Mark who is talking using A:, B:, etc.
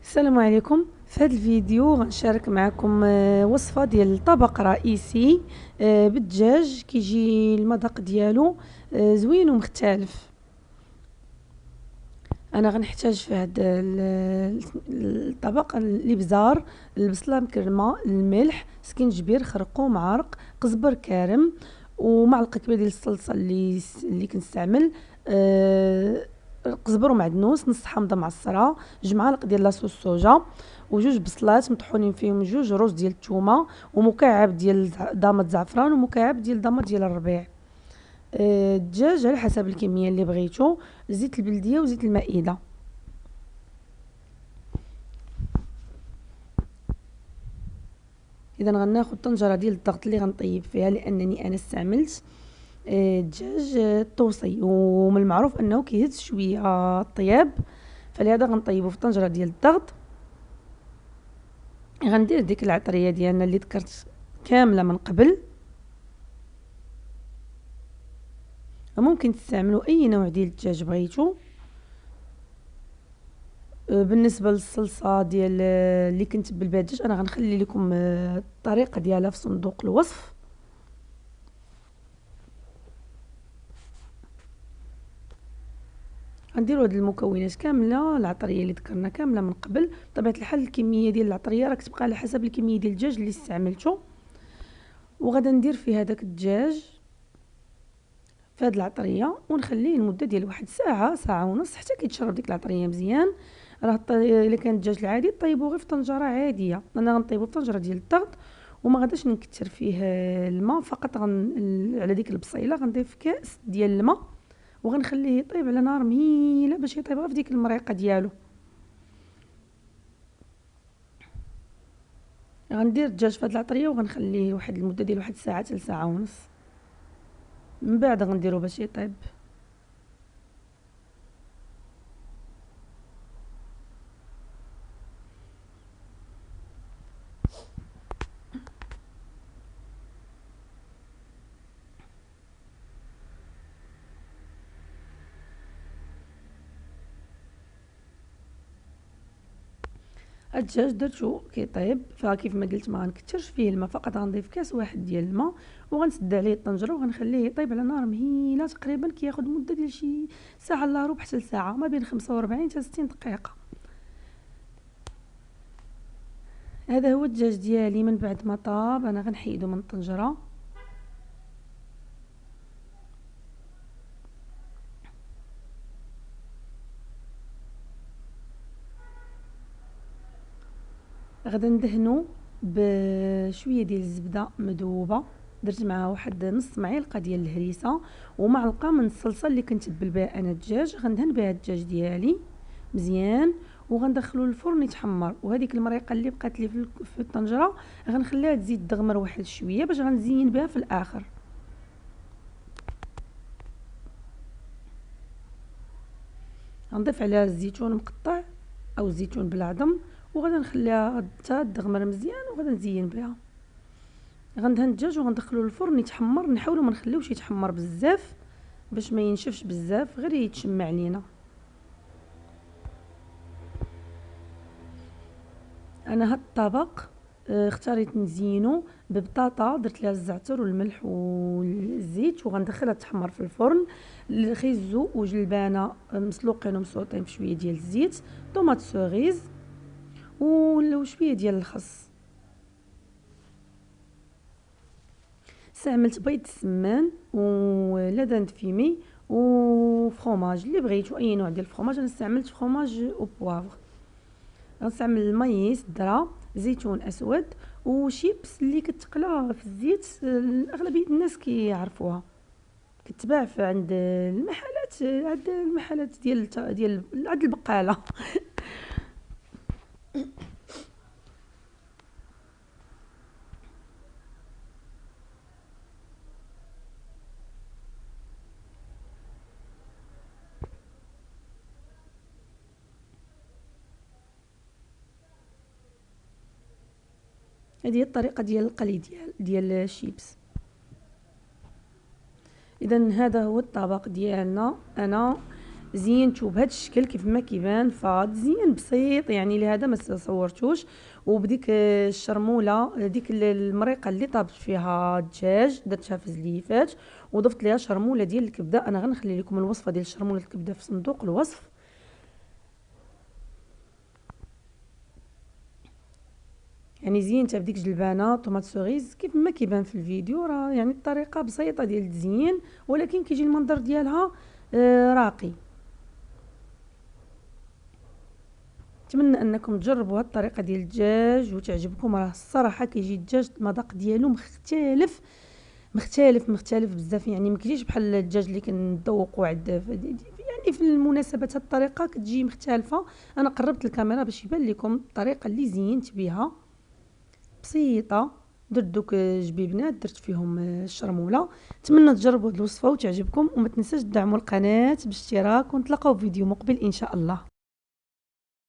A: السلام عليكم. في هذا الفيديو غنشارك معكم وصفة ديال طبق رئيسي بالدجاج. كيجي المذاق ديالو زوين ومختلف. انا غنحتاج في هذا الطبق الابزار، البصله مكرمه، الملح، سكينجبير، خرقوم، عرق، قزبر كارم، ومعلقه كبيره ديال الصلصه اللي كنستعمل، قزبر ومعدنوس، نص حامضه معصره، جوج معالق ديال لاصوص الصوجا، وجوج بصلات مطحونين فيهم جوج روز ديال الثومه، ومكعب ديال ضامه زعفران، ومكعب ديال ضامه ديال الربيع. الدجاج على حسب الكميه اللي بغيتو، زيت البلديه وزيت المائده. اذا غناخذ طنجره ديال الضغط اللي غنطيب فيها، لانني انا استعملت دجاج طوسي، ومن المعروف انه كيهز شويه الطياب، فلهذا غنطيبه في طنجره ديال الضغط. غندير ديك العطريه ديالنا اللي ذكرت كامله من قبل. ممكن تستعملوا اي نوع ديال الدجاج بغيتو. بالنسبه للصلصه ديال اللي كنتبل بها الدجاج، انا غنخلي لكم الطريقه ديالها في صندوق الوصف. غنديروا هاد المكونات كامله، العطريه اللي ذكرنا كامله من قبل. بطبيعه الحال الكميه ديال العطريه راك تبقى على حسب الكميه ديال الدجاج اللي استعملته. وغادا ندير في هذاك الدجاج في هاد العطريه، ونخليه لمده ديال واحد ساعه، ساعه ونص، حتى كيتشرب ديك العطريه مزيان. راه الا كان الدجاج العادي طيبوه غير في طنجره عاديه، انا غنطيبو في طنجره ديال الضغط، وما غاداش نكثر فيه الماء، فقط على ديك البصيله غنضيف كاس ديال الماء، وغنخليه يطيب على نار مهيله باش يطيب غير في ديك المريقه ديالو. غندير الدجاج في هاد العطريه وغنخليه واحد المده ديال واحد الساعه حتى لساعه ونص، من بعد غنديرو باش يطيب. الدجاج درتو كيطيب، فكيف ما قلت ما غنكثرش فيه الماء، فقط غنضيف كاس واحد ديال الماء، وغنسد عليه الطنجره وغنخليه يطيب على نار مهيله. تقريبا كياخذ مده ديال شي ساعه الا ربع حتى لساعه، ما بين 45 حتى 60 دقيقه. هذا هو الدجاج ديالي من بعد ما طاب. انا غنحيدو من الطنجره. غادا ندهنو بشويه ديال الزبده مذوبه، درت معها واحد نص معلقه ديال الهريسه، ومعلقه من الصلصه اللي كنتبل بها انا الدجاج. غندهن بها الدجاج ديالي مزيان، وغندخلو للفرن يتحمر. وهذيك المريقه اللي بقات لي في الطنجره غنخليها تزيد تغمر واحد شويه باش غنزين بها في الاخر. غنضيف عليها الزيتون مقطع او الزيتون بالعظم، وغادا نخليها حتى تغمر مزيان، وغادا نزين بها. غندهن الدجاج وغندخلو للفرن يتحمر. نحاولوا ما نخليوش يتحمر بزاف باش ما ينشفش بزاف، غير يتشمع لينا. انا هاد الطبق اختاريت نزينو ببطاطا، درت لها الزعتر والملح والزيت، وغندخلها تحمر في الفرن. الخيزو وجلبانه مسلوقين ومسلوطين في شويه ديال الزيت، طوماط سوريز، وشويه ديال الخس. استعملت بيض السمان ولبن فيمي وفرomاج اللي بغيتو، اي نوع ديال الفرomاج. انا استعملت فرomاج او بوافغ. غنستعمل المايس، الذره، زيتون اسود، وشيبس اللي كتقلى في الزيت. اغلبيه الناس كيعرفوها، كتباع في عند المحلات ديال عند البقاله. هذه هي الطريقه ديال القلي ديال الشيبس. اذا هذا هو الطبق ديالنا. انا زينته بهذا الشكل كيف ما كيبان فاد زين بسيط يعني لهذا ما صورتوش. وبديك الشرموله ديك المريقه اللي طابت فيها الدجاج درتها في زليفات وضفت ليها شرموله ديال الكبده. انا غنخلي لكم الوصفه ديال شرموله الكبده في صندوق الوصف. يعني زينتها بديك جلبانه طوماط سوريز كيف ما كيبان في الفيديو، راه يعني الطريقه بسيطه ديال التزيين ولكن كيجي المنظر ديالها راقي. نتمنى انكم تجربوا هاد الطريقه ديال الدجاج وتعجبكم. راه الصراحه كيجي الدجاج المذاق ديالو مختلف بزاف، يعني ما كيجيش بحال الدجاج اللي كنذوقوا يعني في المناسبات هاد الطريقه كتجي مختلفه. انا قربت الكاميرا باش يبان لكم الطريقه اللي زينت بها بسيطه. درت دوك جبيبنات درت فيهم الشرموله. نتمنى تجربوا هاد الوصفه وتعجبكم وما تنساش تدعموا القناه بالاشتراك ونتلاقاو في فيديو مقبل ان شاء الله.